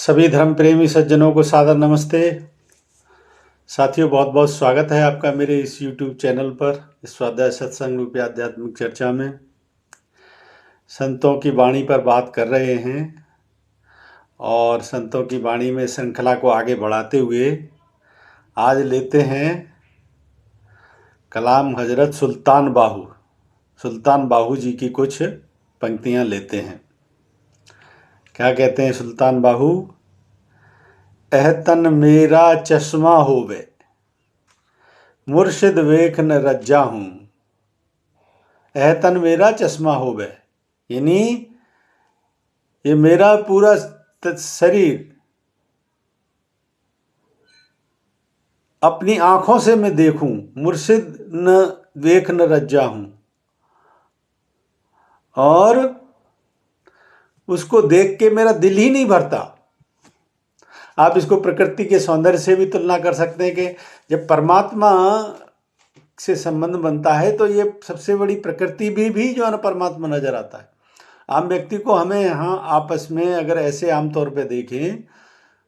सभी धर्म प्रेमी सज्जनों को सादर नमस्ते। साथियों, बहुत बहुत स्वागत है आपका मेरे इस YouTube चैनल पर इस स्वाध्याय सत्संग रूपी आध्यात्मिक चर्चा में। संतों की वाणी पर बात कर रहे हैं और संतों की वाणी में श्रृंखला को आगे बढ़ाते हुए आज लेते हैं कलाम हजरत सुल्तान बाहू जी की कुछ पंक्तियां लेते हैं। क्या कहते हैं सुल्तान बाहू? एहतन मेरा चश्मा होवे, मुर्शिद वेख न रज्जा हूँ। एहतन मेरा चश्मा होवे, यानी ये मेरा पूरा शरीर अपनी आंखों से मैं देखूं, मुर्शिद न वेख न रज्जा हूँ, और उसको देख के मेरा दिल ही नहीं भरता। आप इसको प्रकृति के सौंदर्य से भी तुलना कर सकते हैं कि जब परमात्मा से संबंध बनता है तो ये सबसे बड़ी प्रकृति भी जो है ना परमात्मा नजर आता है। आम व्यक्ति को हमें यहाँ आपस में अगर ऐसे आमतौर पे देखें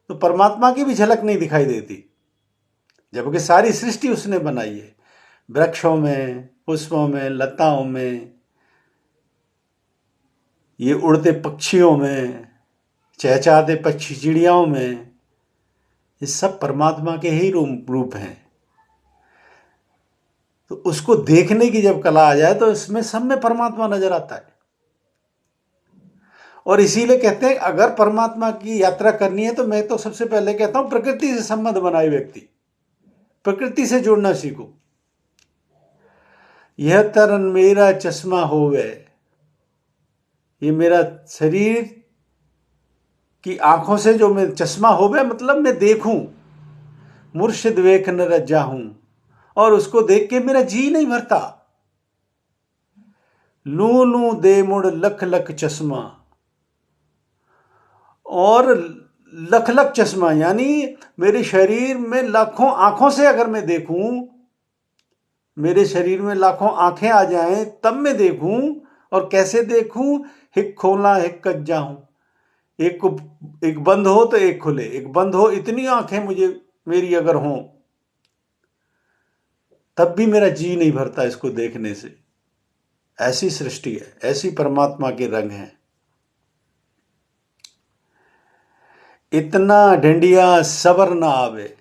तो परमात्मा की भी झलक नहीं दिखाई देती, जबकि सारी सृष्टि उसने बनाई है। वृक्षों में, पुष्पों में, लताओं में, ये उड़ते पक्षियों में, चहचहाते पक्षी चिड़ियाओं में, ये सब परमात्मा के ही रूप हैं। तो उसको देखने की जब कला आ जाए तो इसमें सब में परमात्मा नजर आता है। और इसीलिए कहते हैं अगर परमात्मा की यात्रा करनी है तो मैं तो सबसे पहले कहता हूं प्रकृति से संबंध बनाए व्यक्ति प्रकृति से जुड़ना सीखो। यह तरन मेरा चश्मा होवे, ये मेरा शरीर की आंखों से जो मैं चश्मा होवे मतलब मैं देखूं। मुर्शिद वेख न रज्जा हूं, और उसको देख के मेरा जी नहीं भरता। लू लू दे मुड़ लख लख चश्मा, और लख लख चश्मा यानी मेरे शरीर में लाखों आंखों से अगर मैं देखूं, मेरे शरीर में लाखों आंखें आ जाएं तब मैं देखूं। और कैसे देखूं? हिक खोला हिक कज्जा हूं, एक बंद हो तो एक खुले, एक बंद हो, इतनी आंखें मुझे मेरी अगर हों तब भी मेरा जी नहीं भरता इसको देखने से। ऐसी सृष्टि है, ऐसी परमात्मा के रंग हैं। इतना ढिंडिया सबर ना आवे,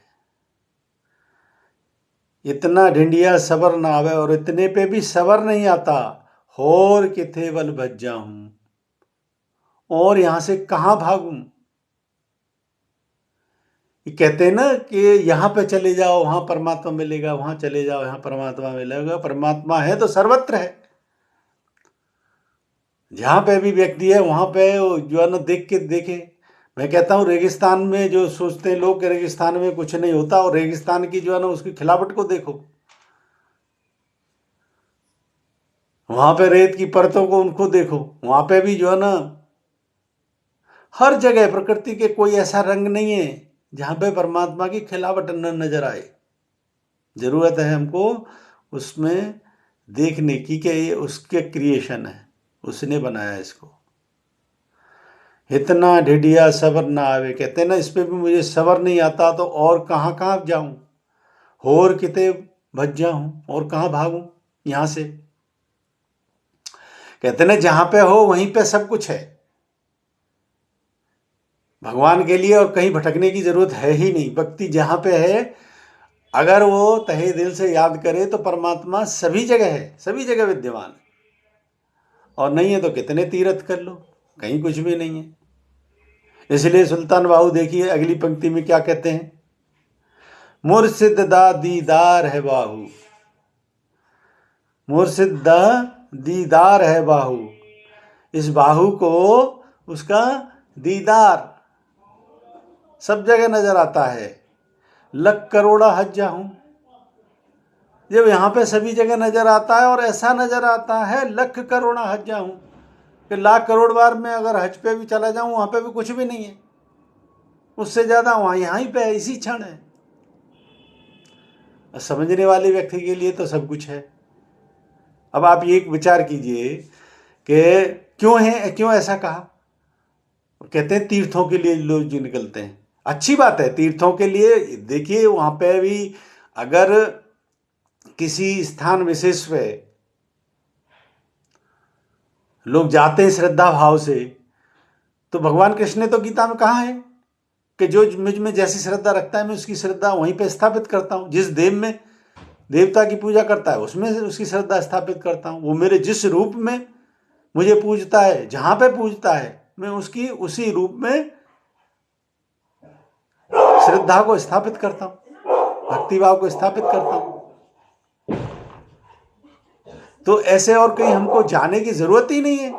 इतना ढिंडिया सबर ना आवे, और इतने पे भी सबर नहीं आता। होर किथे वल भज्जा हूं, और यहां से कहां भागूं। ये कहते हैं ना कि यहां पे चले जाओ वहां परमात्मा मिलेगा, वहां चले जाओ यहां परमात्मा मिलेगा। परमात्मा है तो सर्वत्र है। जहां पे भी व्यक्ति है वहां पे जो है ना देख के देखे। मैं कहता हूं रेगिस्तान में जो सोचते हैं लोग कि रेगिस्तान में कुछ नहीं होता, और रेगिस्तान की जो है ना उसकी खिलावट को देखो। वहां पे रेत की परतों को उनको देखो, वहां पे भी जो है ना हर जगह प्रकृति के कोई ऐसा रंग नहीं है जहां पे परमात्मा की खिलावट न नजर आए। जरूरत है हमको उसमें देखने की कि ये उसके क्रिएशन है, उसने बनाया इसको। इतना ढिढिया सबर ना आवे, कहते हैं ना इस पे भी मुझे सबर नहीं आता तो और कहाँ कहाँ जाऊं। होर किते भज जाऊं, और कहाँ भागूं यहां से। कहते हैं ना जहां पे हो वहीं पे सब कुछ है। भगवान के लिए और कहीं भटकने की जरूरत है ही नहीं। भक्ति जहां पे है, अगर वो तहे दिल से याद करे तो परमात्मा सभी जगह है, सभी जगह विद्यमान है। और नहीं है तो कितने तीर्थ कर लो, कहीं कुछ भी नहीं है। इसलिए सुल्तान बाहू देखिए अगली पंक्ति में क्या कहते हैं? मुर्शिद दा दीदार है बाहू, मुर्शिद दा दीदार है बाहू। इस बाहू को उसका दीदार सब जगह नजर आता है। लख करोड़ा हज्जा हूं, जब यहां पे सभी जगह नजर आता है, और ऐसा नजर आता है लख करोड़ा हज्जा हूं कि लाख करोड़ बार मैं अगर हज पे भी चला जाऊं वहां पे भी कुछ भी नहीं है। उससे ज्यादा वहां यहां ही पे है, इसी क्षण है। समझने वाले व्यक्ति के लिए तो सब कुछ है। अब आप ये विचार कीजिए कि क्यों है, क्यों ऐसा कहा? कहते हैं तीर्थों के लिए लोग जो निकलते हैं, अच्छी बात है तीर्थों के लिए। देखिए वहाँ पे भी अगर किसी स्थान विशेष पे लोग जाते हैं श्रद्धा भाव से, तो भगवान कृष्ण ने तो गीता में कहा है कि जो मुझ में जैसी श्रद्धा रखता है मैं उसकी श्रद्धा वहीं पे स्थापित करता हूँ। जिस देव में देवता की पूजा करता है उसमें उसकी श्रद्धा स्थापित करता हूँ। वो मेरे जिस रूप में मुझे पूजता है, जहां पे पूजता है, मैं उसकी उसी रूप में श्रद्धा को स्थापित करता हूं, भक्तिभाव को स्थापित करता हूं। तो ऐसे और कहीं हमको जाने की जरूरत ही नहीं है,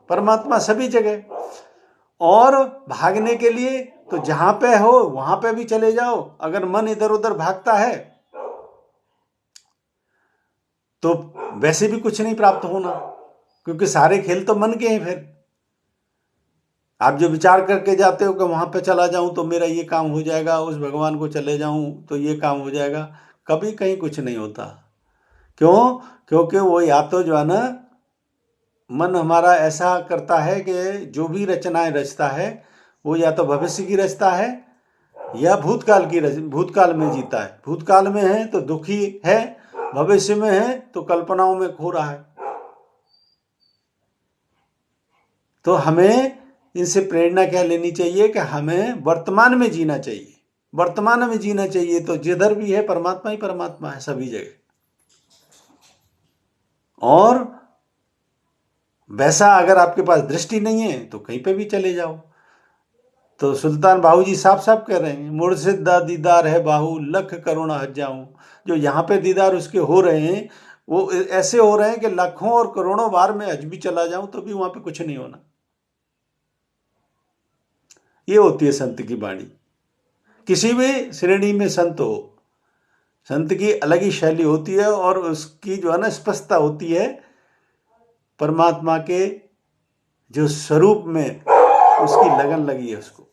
परमात्मा सभी जगह। और भागने के लिए तो जहां पे हो वहां पे भी चले जाओ। अगर मन इधर उधर भागता है तो वैसे भी कुछ नहीं प्राप्त होना, क्योंकि सारे खेल तो मन के हैं। फिर आप जो विचार करके जाते हो कि वहां पे चला जाऊं तो मेरा ये काम हो जाएगा, उस भगवान को चले जाऊं तो ये काम हो जाएगा, कभी कहीं कुछ नहीं होता। क्यों? क्योंकि वो या तो जो है ना, मन हमारा ऐसा करता है कि जो भी रचनाएं रचता है वो या तो भविष्य की रचता है या भूतकाल की भूतकाल में जीता है। भूतकाल में है तो दुखी है, भविष्य में है तो कल्पनाओं में खो रहा है। तो हमें इनसे प्रेरणा क्या लेनी चाहिए कि हमें वर्तमान में जीना चाहिए। वर्तमान में जीना चाहिए तो जिधर भी है परमात्मा ही परमात्मा है सभी जगह। और वैसा अगर आपके पास दृष्टि नहीं है तो कहीं पे भी चले जाओ। तो सुल्तान बाहू जी साफ साफ कह रहे हैं, मुर्शिद दा दीदार है बाहू लख करुणा हज जाऊं। जो यहाँ पे दीदार उसके हो रहे हैं वो ऐसे हो रहे हैं कि लाखों और करोड़ों बार में हज भी चला जाऊं तो भी वहां पे कुछ नहीं होना। ये होती है संत की वाणी। किसी भी श्रेणी में संत हो, संत की अलग ही शैली होती है और उसकी जो है ना स्पष्टता होती है परमात्मा के जो स्वरूप में उसकी लगन लगी है उसको।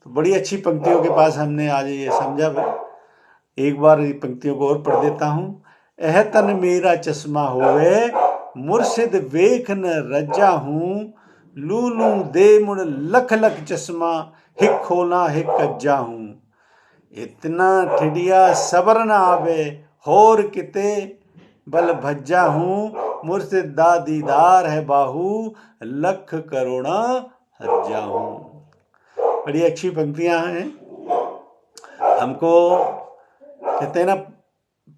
तो बड़ी अच्छी पंक्तियों के पास हमने आज ये समझा। एक बार ये पंक्तियों को और पढ़ देता हूं। एह तन मेरा चश्मा होवे मुर्शिद वेख न रज्जा हूं, लू लू दे मुड़ लख लख चश्मा हिक खोला हिक कज्जा हूं। इतना ठिडिया सबर न आवे होर किते बल भज्जा हूं, मुर्शिद दा दीदार है बाहू लख करुणा हज्जा हूं। बड़ी अच्छी पंक्तियां हैं। हमको कहते हैं ना,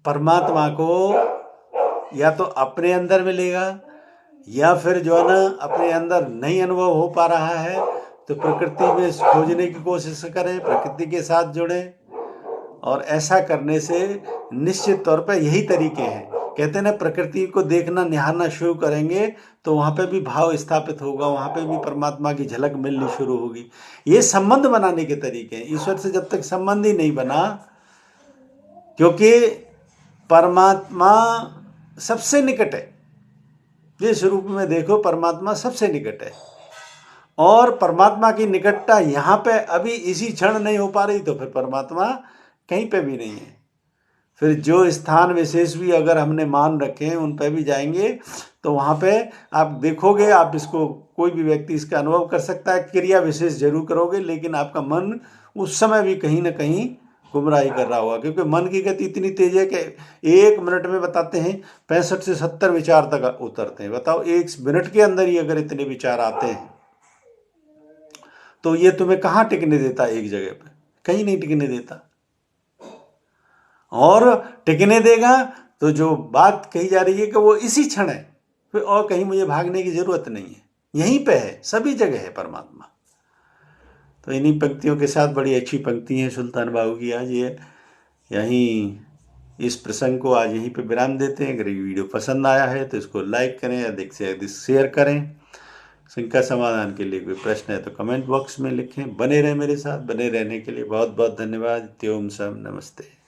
परमात्मा को या तो अपने अंदर मिलेगा या फिर जो है ना अपने अंदर नहीं अनुभव हो पा रहा है तो प्रकृति में खोजने की कोशिश करें, प्रकृति के साथ जुड़ें। और ऐसा करने से निश्चित तौर पर यही तरीके हैं। कहते हैं ना, प्रकृति को देखना निहारना शुरू करेंगे तो वहाँ पे भी भाव स्थापित होगा, वहाँ पे भी परमात्मा की झलक मिलनी शुरू होगी। ये संबंध बनाने के तरीके हैं। ईश्वर से जब तक संबंध ही नहीं बना, क्योंकि परमात्मा सबसे निकट है। जिस रूप में देखो परमात्मा सबसे निकट है और परमात्मा की निकटता यहाँ पे अभी इसी क्षण नहीं हो पा रही तो फिर परमात्मा कहीं पे भी नहीं है। फिर जो स्थान विशेष भी अगर हमने मान रखे हैं उन पे भी जाएंगे तो वहाँ पे आप देखोगे, आप इसको कोई भी व्यक्ति इसका अनुभव कर सकता है, क्रिया विशेष जरूर करोगे लेकिन आपका मन उस समय भी कहीं ना कहीं गुमराही कर रहा होगा। क्योंकि मन की गति इतनी तेज है कि 1 मिनट में बताते हैं 65 से 70 विचार तक उतरते हैं। बताओ 1 मिनट के अंदर ही अगर इतने विचार आते हैं तो ये तुम्हें कहाँ टिकने देता है? एक जगह पे कहीं नहीं टिकने देता। और टिकने देगा तो जो बात कही जा रही है कि वो इसी क्षण है, फिर और कहीं मुझे भागने की जरूरत नहीं है, यहीं पे है, सभी जगह है परमात्मा। तो इन्हीं पंक्तियों के साथ, बड़ी अच्छी पंक्ति है सुल्तान बाहू की, आज ये यहीं इस प्रसंग को आज यहीं पे विराम देते हैं। अगर ये वीडियो पसंद आया है तो इसको लाइक करें, अधिक से अधिक शेयर करें। इनका समाधान के लिए कोई प्रश्न है तो कमेंट बॉक्स में लिखें। बने रहें मेरे साथ, बने रहने के लिए बहुत बहुत धन्यवाद। त्योम सम नमस्ते।